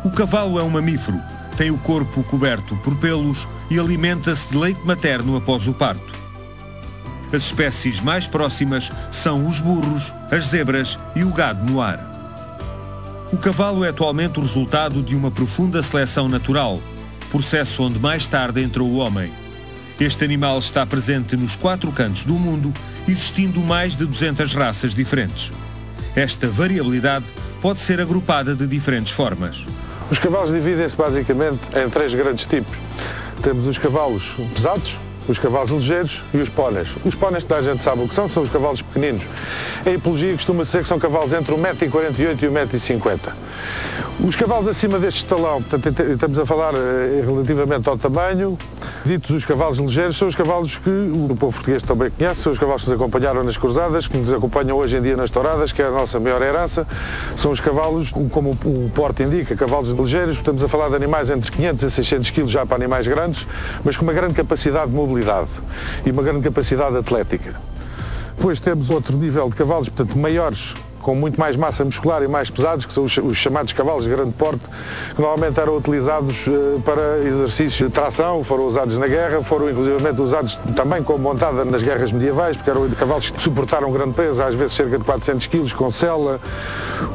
O cavalo é um mamífero, tem o corpo coberto por pelos e alimenta-se de leite materno após o parto. As espécies mais próximas são os burros, as zebras e o gado no ar. O cavalo é atualmente o resultado de uma profunda seleção natural, processo onde mais tarde entrou o homem. Este animal está presente nos 4 cantos do mundo, existindo mais de 200 raças diferentes. Esta variabilidade pode ser agrupada de diferentes formas. Os cavalos dividem-se basicamente em 3 grandes tipos. Temos os cavalos pesados, os cavalos ligeiros e os póneis. Os póneis, toda a gente sabe o que são os cavalos pequeninos. A epologia costuma dizer que são cavalos entre 1,48 m e 1,50 m. Os cavalos acima deste estalão, portanto, estamos a falar relativamente ao tamanho, ditos os cavalos ligeiros, são os cavalos que o povo português também conhece, são os cavalos que nos acompanharam nas cruzadas, que nos acompanham hoje em dia nas touradas, que é a nossa maior herança. São os cavalos, como o porte indica, cavalos ligeiros, estamos a falar de animais entre 500 a 600 kg já para animais grandes, mas com uma grande capacidade de mobilidade e uma grande capacidade atlética. Depois temos outro nível de cavalos, portanto, maiores, com muito mais massa muscular e mais pesados, que são os chamados cavalos de grande porte, que normalmente eram utilizados para exercícios de tração, foram usados na guerra, foram inclusivamente usados também como montada nas guerras medievais, porque eram cavalos que suportaram grande peso, às vezes cerca de 400 kg, com sela,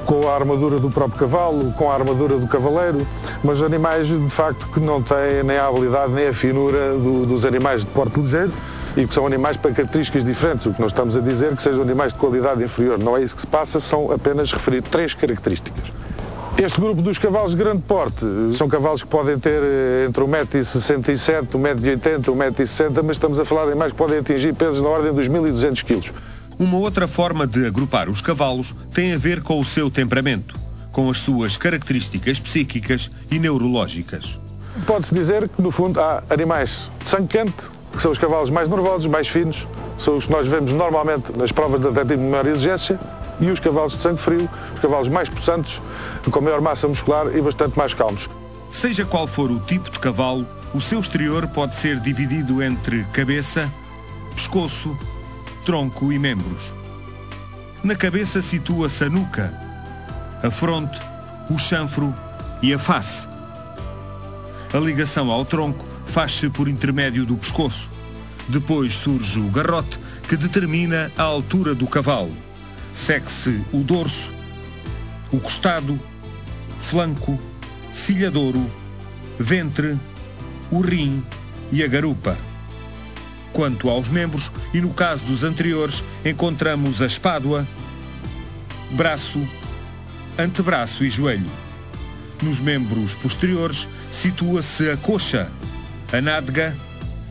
com a armadura do próprio cavalo, com a armadura do cavaleiro, mas animais de facto que não têm nem a habilidade nem a finura dos animais de porte ligeiro, e que são animais para características diferentes. O que nós estamos a dizer que sejam animais de qualidade inferior. Não é isso que se passa, são apenas referir 3 características. Este grupo dos cavalos de grande porte são cavalos que podem ter entre 1,67 m, 1,80 m, 1,60 m, mas estamos a falar de animais que podem atingir pesos na ordem dos 1.200 kg. Uma outra forma de agrupar os cavalos tem a ver com o seu temperamento, com as suas características psíquicas e neurológicas. Pode-se dizer que, no fundo, há animais de sangue quente, que são os cavalos mais nervosos, mais finos, são os que nós vemos normalmente nas provas de atletismo de maior exigência, e os cavalos de sangue frio, os cavalos mais possantes, com maior massa muscular e bastante mais calmos. Seja qual for o tipo de cavalo, o seu exterior pode ser dividido entre cabeça, pescoço, tronco e membros. Na cabeça situa-se a nuca, a fronte, o chanfro e a face. A ligação ao tronco faz-se por intermédio do pescoço. Depois surge o garrote, que determina a altura do cavalo. Segue-se o dorso, o costado, flanco, cilhadouro, ventre, o rim e a garupa. Quanto aos membros, e no caso dos anteriores, encontramos a espádua, braço, antebraço e joelho. Nos membros posteriores situa-se a coxa, a nádega,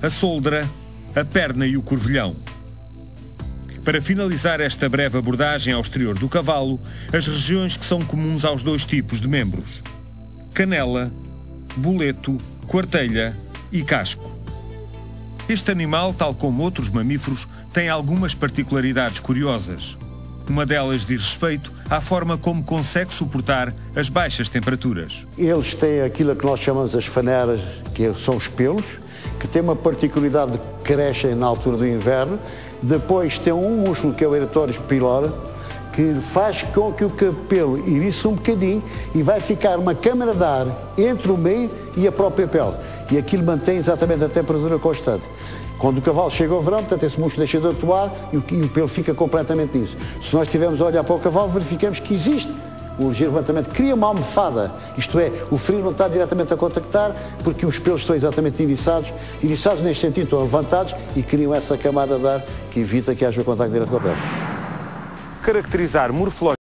a soldra, a perna e o corvelhão. Para finalizar esta breve abordagem ao exterior do cavalo, as regiões que são comuns aos 2 tipos de membros: canela, boleto, quartelha e casco. Este animal, tal como outros mamíferos, tem algumas particularidades curiosas. Uma delas diz respeito à forma como consegue suportar as baixas temperaturas. Eles têm aquilo que nós chamamos as faneras, que são os pelos, que têm uma particularidade que crescem na altura do inverno. Depois tem um músculo que é o eretórios pylori, que faz com que o cabelo irice um bocadinho e vai ficar uma câmara de ar entre o meio e a própria pele. E aquilo mantém exatamente a temperatura constante. Quando o cavalo chega ao verão, portanto, esse músculo deixa de atuar e o pelo fica completamente nisso. Se nós estivermos a olhar para o cavalo, verificamos que existe um ligeiro levantamento, cria uma almofada, isto é, o frio não está diretamente a contactar, porque os pelos estão exatamente iriçados neste sentido, estão levantados e criam essa camada de ar que evita que haja o contacto direto com a pele. Caracterizar morfologicamente